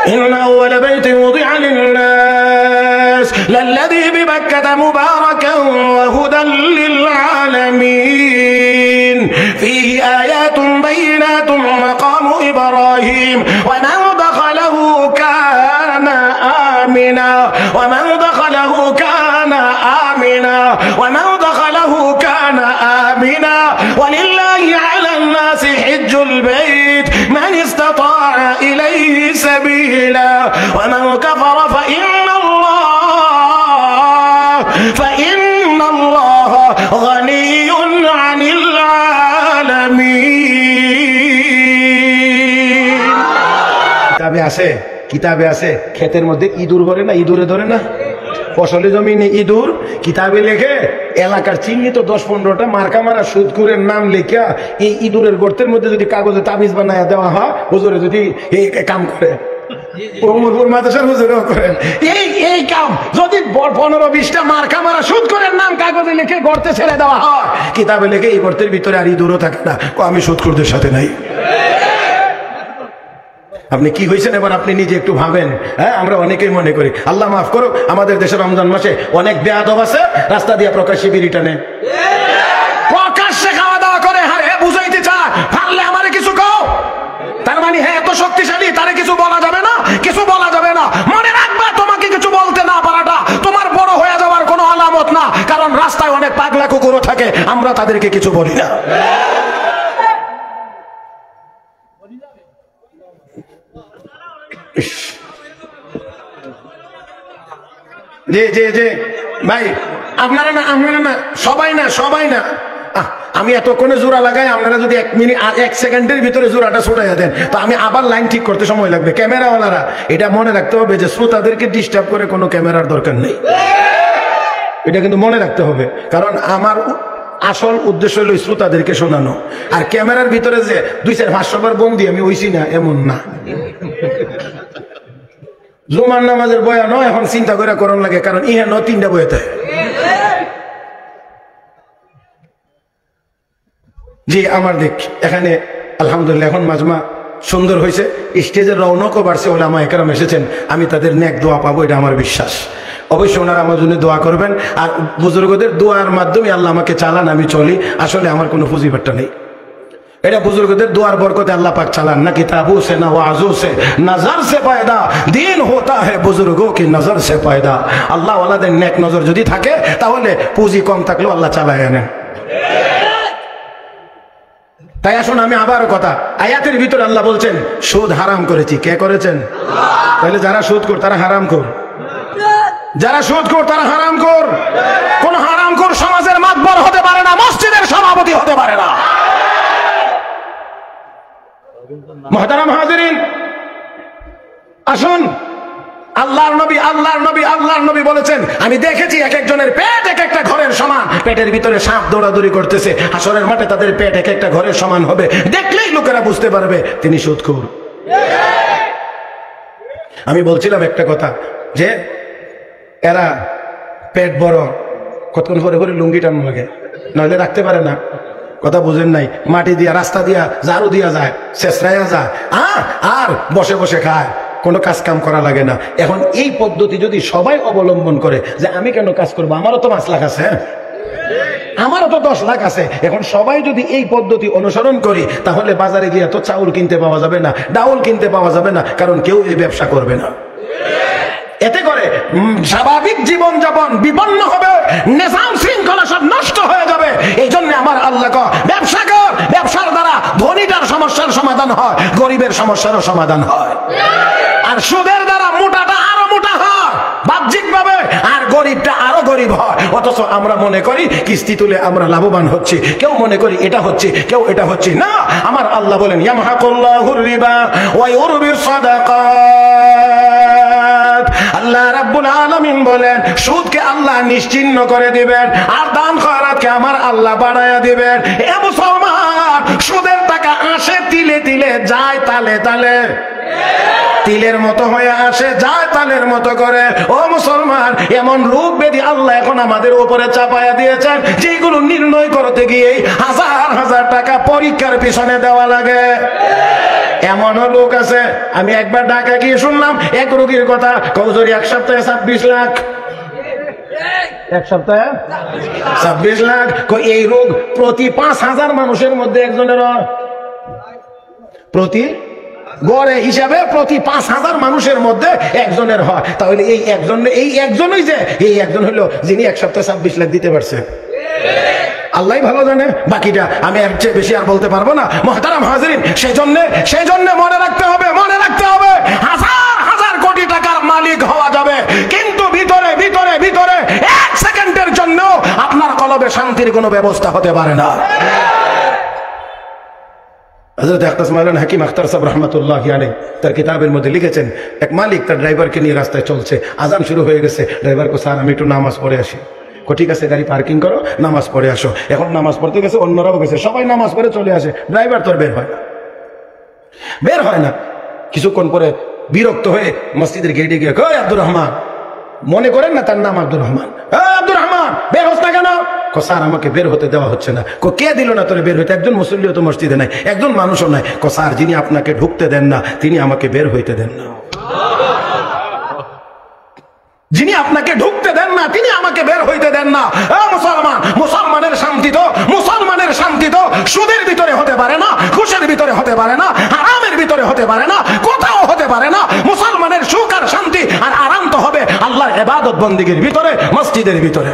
إن أول بيت وضع للناس للذي ببكة مباركا وهدى للعالمين فيه آيات بينات مقام إبراهيم ومن دخله كان آمنا ومن دخله كان آمنا ومن دخله كان آمنا ولله على الناس حج البيت من استطاع إليه سبيلا ومن كفر فإن الله غني عن العالمين কিতাবে আছে ক্ষেতের মধ্যে ইঁদুর ধরে না, ইঁদুরে ধরে না, ফসলের জমিনে ইঁদুর, কিতাবে লেখে এলাকার চিহ্নিত 10-15টা মার্কা মারা সুদখোরের নাম লেখা এই ইঁদুরের গর্তের মধ্যে যদি কাগজে তাবিজ বানায় দেওয়া হয়, হুজুরে যদি এই কাম করে, এই কাম যদি 15-20টা মার্কা মারা সুদখোরের নাম কাগজে লিখে গর্তে ছেড়ে দেওয়া হয়, কিতাবে লেখে এই গর্তের ভিতরে আর ইঁদুরও থাকে না, আমি সুদখোরদের সাথে নাই। আপনি কি হয়েছেন এবার আপনি নিজে একটু ভাবেন। হ্যাঁ, আমরা অনেকেই মনে করি, আল্লাহ মাফ করো, আমাদের দেশে রমজান মাসে অনেক বেয়াদব আছে, রাস্তা দিয়ে প্রকাশ্যে বিড়ি টানে, প্রকাশ্যে খাওয়া দাওয়া করে, হ্যাঁ বুঝাইতে চায় পারলে আমারে কিছু কও, তার মানে হ্যাঁ এত শক্তিশালী, তারে কিছু বলা যাবে না, কিছু বলা যাবে না। মনে রাখবা, তোমাকে কিছু বলতে না পারাটা তোমার বড় হয়ে যাওয়ার কোনো আলামত না, কারণ রাস্তায় অনেক পাগলা কুকুরও থাকে, আমরা তাদেরকে কিছু বলি না। জি জি জি ভাই, আপনারা না, আপনারা না, সবাই না, সবাই না, আমি এতক্ষণে জোড়া লাগাই, আপনারা যদি 1 সেকেন্ডের ভিতরে জোড়াটা ছুটাইয়া দেন তো আমি আবার লাইন ঠিক করতে সময় লাগবে। ক্যামেরাওয়ালারা এটা মনে রাখতে হবে যে শ্রোতাদেরকে ডিস্টার্ব করে কোনো ক্যামেরার দরকার নেই, এটা কিন্তু মনে রাখতে হবে, কারণ আমার আসল উদ্দেশ্য হলো শ্রোতাদেরকে শোনানো। আর ক্যামেরার ভিতরে যে 2-4-500 বার বন্দি আমি হইছি না, এমন না। জুমার নামাজের বয়ান এখন চিন্তা করে করণ লাগে, কারণ ইহা 3টা বইতে। জি আমার দেখ এখানে আলহামদুলিল্লাহ এখন মাজমা সুন্দর হয়েছে, স্টেজের রৌনকও বাড়ছে, ওলামা একরাম এসেছেন, আমি তাদের নেক দোয়া পাবো, এটা আমার বিশ্বাস। অবশ্যই ওনারা আমার জন্য দোয়া করবেন, আর বুজুর্গদের দোয়ার মাধ্যমে আল্লাহ আমাকে চালান, আমি চলি। আসলে আমার কোনো পুঁজিবাট্টা নেই, এটা বুজুর্গদের দোয়ার বরকতে আল্লাহ পাক চালান। না কিতাবু সে না ওয়াজু সে নজর সে পয়দা দিন হোতা है বুজুর্গों की नजर से पैदा। আল্লাহ ওয়ালাদের নেক নজর যদি থাকে তাহলে পুঁজি কম থাকলেও আল্লাহ চালায় আনেন। তাই আসুন আমি আবার কথা, আয়াতের ভিতরে আল্লাহ বলছেন সুদ হারাম করেছি, কে করেছেন? তাহলে যারা সুদ কর তারা হারাম কর, যারা সুদ কর তারা হারাম কর। কোন হারাম কর সমাজের মাতবর হতে পারে না, মসজিদের সভাপতি হতে পারে না। মুহতারাম হাজিরিন, আসুন, আল্লাহর নবী বলেছেন, আমি দেখেছি এক একজনের পেট এক একটা ঘরের সমান, পেটের ভিতরে সাপ দৌড়াদৌড়ি করতেছে, হাসরের মাঠে তাদের পেট এক একটা ঘরের সমান হবে, দেখলেই লোকেরা বুঝতে পারবে তিনি সুদখোর। আমি বলছিলাম একটা কথা, যে এরা পেট বড়, কতক্ষণ পরে পরে লুঙ্গি টান লাগে, নইলে রাখতে পারে না। কথা বুঝেন নাই? মাটি দিয়া, রাস্তা দিয়া, ঝাড়ু দিয়া যায়, শেষরাইয়া যায়, আর বসে বসে খায়, কোনো কাজ কাম করা লাগে না। এখন এই পদ্ধতি যদি সবাই অবলম্বন করে, যে আমি কেন কাজ করবো, আমারও তো 5 লাখ আছে, আমারও তো 10 লাখ আছে, এখন সবাই যদি এই পদ্ধতি অনুসরণ করি, তাহলে বাজারে গিয়ে তো চাউল কিনতে পাওয়া যাবে না, ডাউল কিনতে পাওয়া যাবে না, কারণ কেউ এই ব্যবসা করবে না। এতে করে স্বাভাবিক জীবন যাপন বিপন্ন হবে, নিজাম শৃঙ্খলা সব নষ্ট হয়ে যাবে। এই জন্য আমার আল্লাহ ব্যবসা কর, ব্যবসার দ্বারা ধনীটার সমস্যার সমাধান হয়, গরিবের সমস্যারও সমাধান হয়। আর সুদের দ্বারা মোটাটা আরো মোটা হয় বাহ্যিক ভাবে, আর গরিবটা আরো গরিব হয়। অথচ আমরা মনে করি কিস্তি তুলে আমরা লাভবান হচ্ছি, কেউ মনে করি এটা হচ্ছে, কেউ এটা হচ্ছে না। আমার আল্লাহ বলেন ইয়ামহাকুল্লাহুর রিবা ওয়া ইউরবিস সাদাকাত। আল্লাহ রাব্বুল আলামিন বলেন সুদকে আল্লাহ নিশ্চিহ্ন করে দিবেন, আর দান খয়রাতকে আমার আল্লাহ বাড়ায়া দিবেন। এ মুসলমান, সুদের টাকা আসে তিলে তিলে, যায় তালে তালে, তিলের মতো হয়ে আসে, যায় তালের মতো করে। ও মুসলমান, এমন রোগ ব্যাধি আল্লাহ এখন আমাদের উপরে চাপায়া দিয়েছেন, যেগুলো নির্ণয় করতে গিয়ে হাজার হাজার টাকা পরীক্ষার পিছনে দেওয়া লাগে। এমনও লোক আছে, আমি একবার ঢাকা গিয়ে শুনলাম এক রোগীর কথা, কৌজরি এক সপ্তাহে 26 লাখ, এক সপ্তাহে 26 লাখ। এই রোগ প্রতি 5,000 মানুষের মধ্যে একজনের, প্রতি গড়ে হিসাবে প্রতি 5,000 মানুষের মধ্যে একজনের হয়। তাহলে এই একজনই যে এই একজন হলো যিনি এক সপ্তাহে 26 লাখ দিতে পারছে। আল্লাহ ভালো জানে, বাকিটা আমি এর চেয়ে বেশি আর বলতে পারবো না। মুহতারাম হাজিরিন, সেই জন্য মনে রাখতে হবে হাজার হাজার কোটি টাকার মালিক হওয়া যাবে, কিন্তু ভিতরে ভিতরে ভিতরে 1 সেকেন্ডের জন্য আপনার কলবে শান্তির কোনো ব্যবস্থা হতে পারে না। হযরত আখতাস মাওলানা হাকিম আখতার সাহেব রাহমাতুল্লাহি আলাইহি তার কিতাবের মধ্যে লিখেছেন, এক মালিক তার ড্রাইভারকে নিয়ে রাস্তায় চলছে, আজান শুরু হয়ে গেছে। ড্রাইভার কো, স্যার আমি একটু নামাজ পড়ে আসি। ঠিক আছে, গাড়ি পার্কিং করো, নামাজ পড়ে আসো। এখন নামাজ পড়তে গেছে, অন্যরাও গেছে, সবাই নামাজ পড়ে চলে আসে, ড্রাইভার তোর বের হয় না। কিছুক্ষণ পরে বিরক্ত হয়ে মসজিদের গেটে গিয়ে, কই আব্দুর রহমান, মনে করেন না তার নাম আব্দুর রহমান, আব্দুর রহমান বের হস না কেন? স্যার আমাকে বের হতে দেওয়া হচ্ছে না। কে দিল না তোরে বের হইতে? একজন মুসল্লিও তো মসজিদে নাই, একজন মানুষও নাই। স্যার যিনি আপনাকে ঢুকতে দেন না তিনি আমাকে বের হইতে দেন না, যিনি আপনাকে ঢুকতে দেন না তিনি আমাকে বের হইতে দেন না। মুসলমানের শান্তি তো সুদের ভিতরে হতে পারে না, ঘুষের ভিতরে হতে পারে না, হারামের ভিতরে হতে পারে না, কোথাও হতে পারে না। মুসলমানের সুখ আর শান্তি আর আরাম তো হবে আল্লাহর ইবাদত বন্দেগীর ভিতরে, মসজিদের ভিতরে।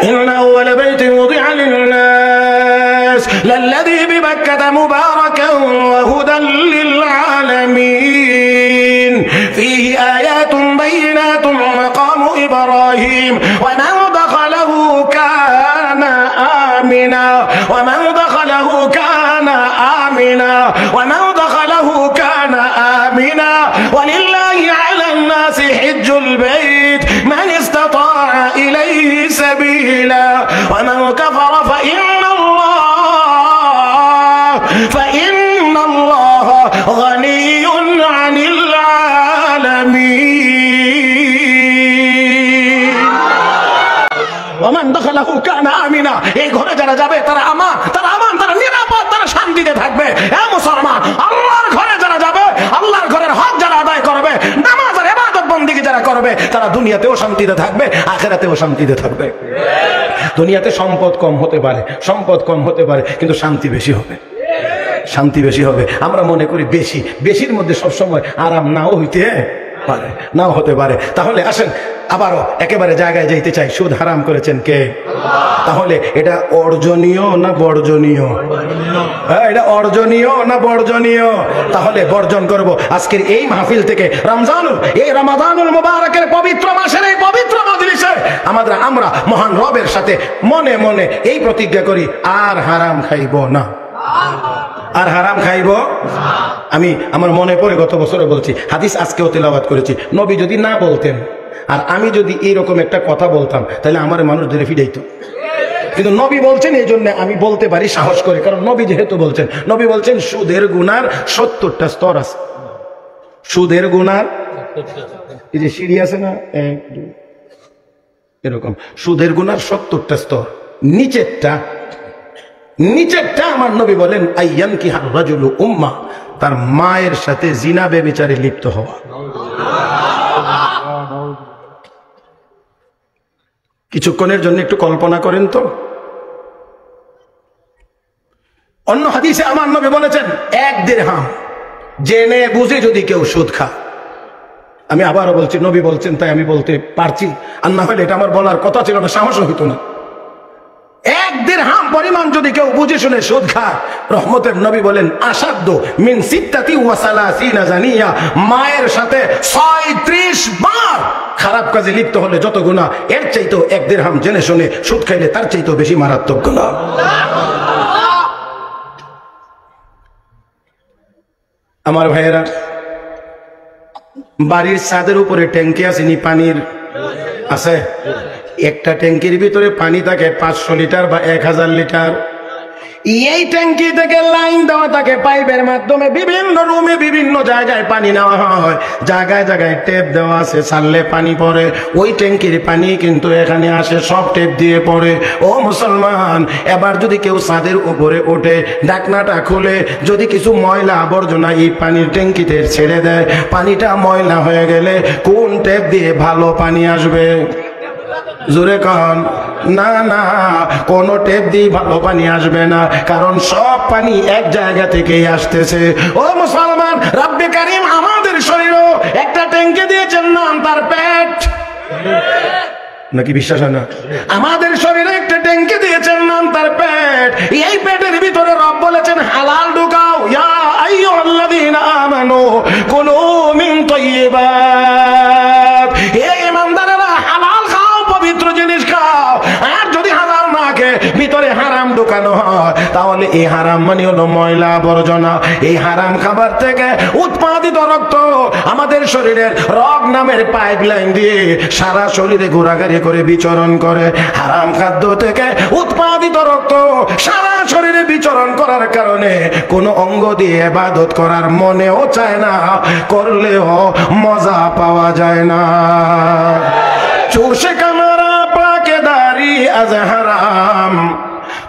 إن أول بيت وضع للناس للذي ببكة مباركا وهدى للعالمين فيه آيات بينات مقام إبراهيم ومن دخله كان آمنا ومن دخله كان آمنا ومن دخله كان آمنا ولله على الناس حج البيت من استطاع إليه سبيلا ومن كفر فإن الله غني عن العالمين ومن دخله كان آمنا। এই ঘরে যারা যাবে তারা আমান, তারা নিরাপদ, তারা শান্তিতে থাকবে। হে মুসলমান, আল্লাহর ঘরে যারা যাবে, আল্লাহর ঘরের হক যারা আদায় করবে, নামাজ আর ইবাদত বন্দেগী যারা করবে, তারা দুনিয়াতেও শান্তিতে থাকবে, আখিরাতেও শান্তিতে থাকবে। দুনিয়াতে সম্পদ কম হতে পারে, কিন্তু শান্তি বেশি হবে। আমরা মনে করি বেশির মধ্যে সবসময় আরাম নাও হতে পারে। তাহলে আসেন আবারও একেবারে জায়গায় যাইতে চাই। সুদ হারাম করেছেন কে? তাহলে এটা অর্জনীয় না বর্জনীয়? এটা অর্জনীয় না বর্জনীয়? তাহলে বর্জন করব। আজকের এই মাহফিল থেকে রমাদানুল মুবারকের পবিত্র মাসের এই পবিত্র মজলিসে আমরা মহান রবের সাথে মনে মনে এই প্রতিজ্ঞা করি, আর হারাম খাইব না। আমি আমার মনে পড়ে গত বছরে বলছি, হাদিস আজকেও তেলাওয়াত করেছি, নবী যদি না বলতেন আর আমি যদি এইরকম একটা কথা বলতাম তাহলে আমার মানুষ ধরে ফিরাইতো। কিন্তু নবী বলছেন, এই জন্য আমি বলতে পারি সাহস করে, কারণ নবী যেহেতু বলছেন। নবী বলছেন সুদের গুনার 70টা স্তর আছে। সুদের গুনার এই যে সিঁড়ি আছে না, এরকম সুদের গুনার 70টা স্তর। নিচেরটা আমার নবী বলেন আইয়ান কি রাজুলু উম্মা, তার মায়ের সাথে জিনা ব্যভিচারে লিপ্ত হওয়া। কিছুক্ষণের জন্য একটু কল্পনা করেন তো। অন্য হাদিসে আমার নবী বলেছেন 1 দিরহাম জেনে বুঝে যদি কেউ সুদ খায়। আমি আবারও বলছি, নবী বলছেন তাই আমি বলতে পারছি, আর না হলে এটা আমার বলার কথা ছিল না, সাহস হইতো না। 1 দিরহাম পরিমাণ যদি কেউ বুঝে শুনে সুদ খায়, রহমতের নবী বলেন আসাদ্দ মিন সিত্তাতি ওয়া সালাসিনা জানিয়া, মায়ের সাথে 36 বার খারাপ কাজে লিপ্ত হলে যত গুনাহ, এর চাইতেও 1 দিরহাম জেনে শুনে সুদ খাইলে তার চাইতেও বেশি মারাত্মক গুনাহ। আমার ভাইয়েরা, বাড়ির ছাদের উপরে ট্যাঙ্কি আসেনি, পানির আছে। একটা ট্যাঙ্কির ভিতরে পানি থাকে 500 লিটার বা 1000 লিটার। এই ট্যাঙ্কি থেকে লাইন দেওয়া থাকে, পাইপের মাধ্যমে বিভিন্ন রুমে বিভিন্ন জায়গায় পানি নেওয়া হয়, জায়গায় জায়গায় টেপ দেওয়া আছে, ছাড়লে পানি পড়ে, ওই ট্যাঙ্কির পানি কিন্তু এখানে আসে, সব টেপ দিয়ে পড়ে। ও মুসলমান, এবার যদি কেউ ছাদের উপরে ওঠে, ঢাকনাটা খুলে যদি কিছু ময়লা আবর্জনা এই পানির ট্যাঙ্কিতে ছেড়ে দেয়, পানিটা ময়লা হয়ে গেলে কোন টেপ দিয়ে ভালো পানি আসবে? জোরে কন। না না, কোন টেপ দিয়ে ভালো পানি আসবে না, কারণ সব পানি এক জায়গা থেকেই আসতেছে। ও মুসলমান, রব্বে কারিম আমাদের শরীরও একটা ট্যাঙ্কি দিয়েছেন, নাম তার পেট। নাকি বিশ্বাস হয় না? আমাদের শরীরে একটা ট্যাঙ্কি দিয়েছেন, নাম তার পেট। এই পেটের ভিতরে রব বলেছেন হালাল ঢুকাও, ইয়া আইয়ুহাল্লাযীনা আমানু কুলু মিন তাইয়্যিবাত। হে ঈমানদারেরা, হালাল খাও, পবিত্র জিনিস খাও। আর যদি হালাল না খেয়ে ভিতরে হারাম ঢুকানো হয়, তাহলে এই হারাম মানে হলো ময়লা আবর্জনা। এই হারাম খাবার থেকে উৎপাদিত রক্ত আমাদের শরীরের রগ নামের পাইপ লাইন দিয়ে সারা শরীরে ঘোরাঘুরি করে বিচরণ করে। হারাম খাদ্য থেকে উৎপাদিত রক্ত সারা শরীরে বিচরণ করার কারণে কোনো অঙ্গ দিয়ে ইবাদত করার মনেও চায় না, করলেও মজা পাওয়া যায় না। চোষে কামারা পাকেদারি আজ হারাম,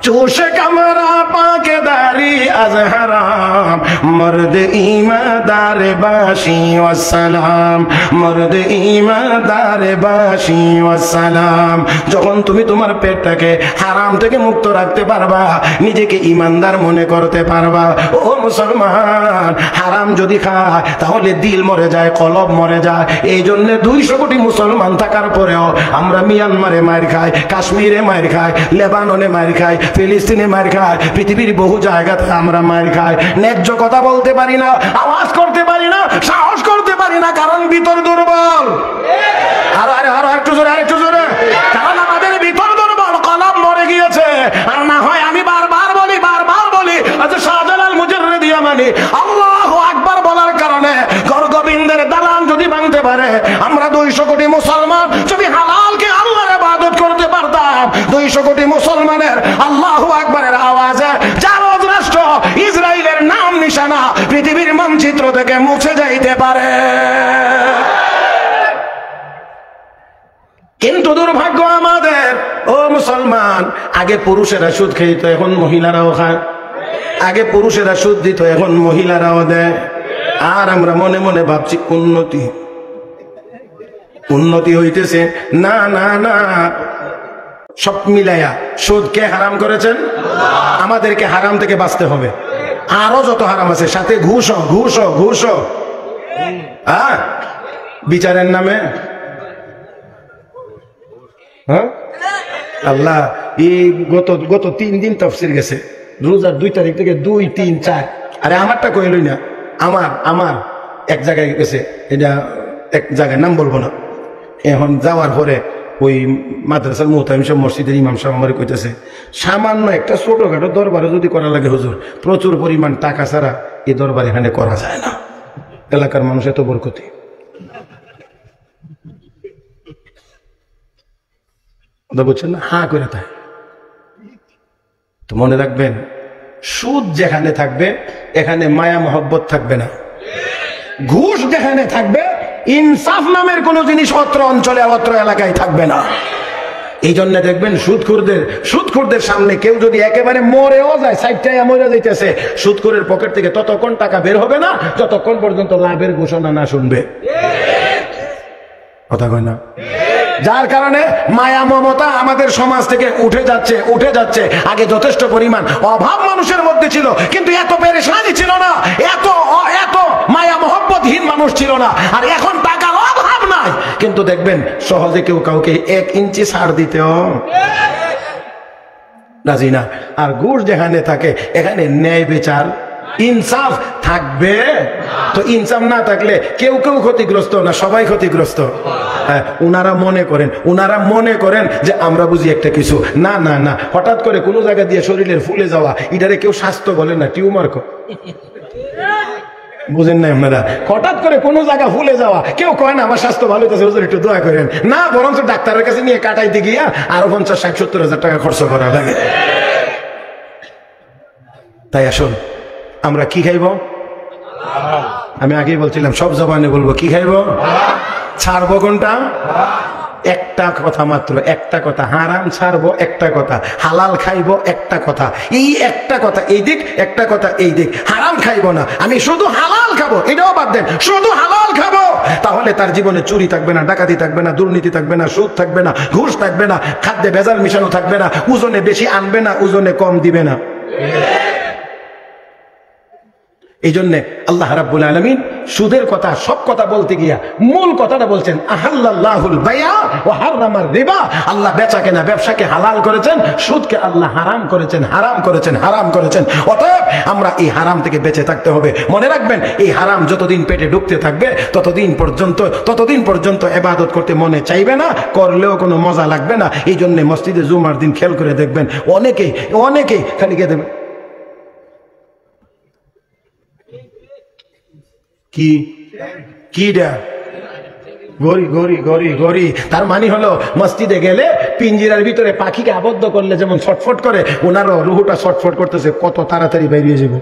চোষে কামারা পাকেদারি আজ হারাম, মর্দ ইমানদার বাসি ওয়াসসালাম, মর্দ ইমানদার বাসি ওয়াসসালাম। যখন তুমি তোমার পেটটাকে হারাম থেকে মুক্ত রাখতে পারবা, নিজেকে ইমানদার মনে করতে পারবা। ও মুসলমান, হারাম যদি খায় তাহলে দিল মরে যায়, কলব মরে যায়। এই জন্য 200 কোটি মুসলমান থাকার পরেও আমরা মিয়ানমারে মার খাই, কাশ্মীরে মার খাই, লেবাননে মার খাই, ফিলিস্তিনে মার খাই, পৃথিবীর বহু জায়গাতে আমরা মার খাই। ন্যায্য কথা বলতে পারি না, আওয়াজ করতে পারি না, সাহস করতে পারি না, কারণ ভিতর দুর্বল। আরো একটু জোরে, আরেকটু জোরে। কারণ আমাদের ভিতর দুর্বল, কলব মরে গিয়েছে। আর না হয় আমি বারবার বলি আচ্ছা শাহজালাল মুজাররিদ ইয়ামানি আল্লাহু আকবার বলার কারণে গর্গবিন্দের দালান যদি ভাঙতে পারে, আমরা 200 কোটি মুসলমান যদি হালালকে আল্লাহর ইবাদত করতে পারতাম, 200 কোটি মুসলমানের আল্লাহু আকবারের আওয়াজে জারদ রাষ্ট্র ইসরায়েলের নাম নিশানা পৃথিবীর মানচিত্র থেকে মুছে যাইতে পারে। কিন্তু দুর্ভাগ্য আমাদের, ও মুসলমান, আগে পুরুষেরা সুদ খেত, এখন মহিলারাও খায়। আগে পুরুষেরা সুদ দিত, এখন মহিলারাও দেয়। আর আমরা মনে মনে ভাবছি উন্নতি হইতেছে। না না না, সব মিলাইয়া সুদকে হারাম করেছেন, আমাদেরকে হারাম থেকে বাঁচতে হবে। আরো যত হারাম আছে, সাথে ঘুষ বিচারের নামে। হ্যাঁ, আল্লাহ এই গত 3 দিন তাফসীর গেছে, রোজার 2 তারিখ থেকে 2, 3, 4। আরে আমারটা কইলই না, আমার এক জায়গায় গেছে, এটা এক জায়গায় নাম বলবো না। এখন যাওয়ার পরে ওই মাদ্রাসার মুহতামিম সাহেব, মসজিদের ইমাম সাহেব আমার কইতেছে, সামান্য একটা ছোটখাটো দরবারে যদি করা লাগে হুজুর, প্রচুর পরিমাণ টাকা ছাড়া এই দরবার এখানে করা যায় না। এলাকার মানুষ এত বরকতি। বুঝছেন না? হা করে তাই তো মনে রাখবেন, সুদ যেখানে থাকবে এখানে মায়া মহব্বত থাকবে না। ঘুষ যেখানে থাকবে, ইনসাফ নামের কোন জিনিস অত্র অঞ্চলে, অত্র এলাকায় থাকবে না। এই জন্য দেখবেন সুদখোরদের সামনে কেউ যদি একেবারে মরেও যায়, সাইডটায় মরে যাইতেছে, সুদখোরের পকেট থেকে ততক্ষণ টাকা বের হবে না যতক্ষণ পর্যন্ত লাভের ঘোষণা না শুনবে। কথা কয় না? যার কারণে মায়া মমতা আমাদের সমাজ থেকে উঠে যাচ্ছে। আগে যথেষ্ট পরিমাণ অভাব মানুষের মধ্যে ছিল, কিন্তু এত পেরেশানি ছিল না, এত মায়া মহব্বতহীন মানুষ ছিল না। আর এখন টাকার অভাব নাই, কিন্তু দেখবেন সহজে কেউ কাউকে 1 ইঞ্চি ছাড় দিতেও রাজি না। আর ঘুষ যেখানে থাকে এখানে ন্যায় বিচার ইনসাফ থাকবে। তো ইনসাফ না থাকলে কেউ ক্ষতিগ্রস্ত না, সবাই ক্ষতিগ্রস্ত। হ্যাঁ, উনারা মনে করেন যে আমরা বুঝি একটা কিছু। না না না, হঠাৎ করে কোনো জায়গা দিয়ে শরীরের ফুলে যাওয়া, এটারে কেউ স্বাস্থ্য বলে না, টিউমার। বুঝেন না আপনারা? হঠাৎ করে কোনো জায়গা ফুলে যাওয়া, কেউ কয় না আমার স্বাস্থ্য ভালো হইতেছে হুজুর একটু দোয়া করেন, না, বরঞ্চ ডাক্তারের কাছে নিয়ে কাটাইতে গিয়া আরো 50, 60, 70 হাজার টাকা খরচ করা লাগে। তাই আসুন আমরা কি খাইব? আমি আগেই বলছিলাম সব জবানে বলবো কি খাইব, ছাড়বো কোনটা? একটা কথা মাত্র, একটা কথা। হারাম ছাড়বো একটা কথা, হালাল খাইবো একটা কথা। এই একটা কথা এই দিক, একটা কথা এই দিক। হারাম খাইবো না, আমি শুধু হালাল খাবো, এটাও বাদ দেন, শুধু হালাল খাবো। তাহলে তার জীবনে চুরি থাকবে না, ডাকাতি থাকবে না, দুর্নীতি থাকবে না, সুদ থাকবে না, ঘুষ থাকবে না, খাদ্যে ভেজাল মিশানো থাকবে না, ওজনে বেশি আনবে না, ওজনে কম দিবে না। এই জন্য আল্লাহ রাব্বুল আলামিন সুদের কথা সব কথা বলতে গিয়া মূল কথাটা বলছেন, আহাল্লাল্লাহুল বাইআ ওয়া হারামার রিবা। আল্লাহ বেচা কেনা ব্যবসাকে হালাল করেছেন, সুদকে আল্লাহ হারাম করেছেন, হারাম করেছেন, হারাম করেছেন। অতএব আমরা এই হারাম থেকে বেঁচে থাকতে হবে। মনে রাখবেন, এই হারাম যতদিন পেটে ঢুকতে থাকবে ততদিন পর্যন্ত ইবাদত করতে মনে চাইবে না, করলেও কোনো মজা লাগবে না। এই জন্য মসজিদে জুমার দিন খেয়াল করে দেখবেন অনেকেই খালি কে দেবে কি গরি। তার মানে হলো মসজিদে গেলে পিঞ্জিরার ভিতরে পাখিকে আবদ্ধ করলে যেমন ছটফট করে, ওনারও রুহুটা ছটফট করতেছে, কত তাড়াতাড়ি বেরিয়ে যাবো।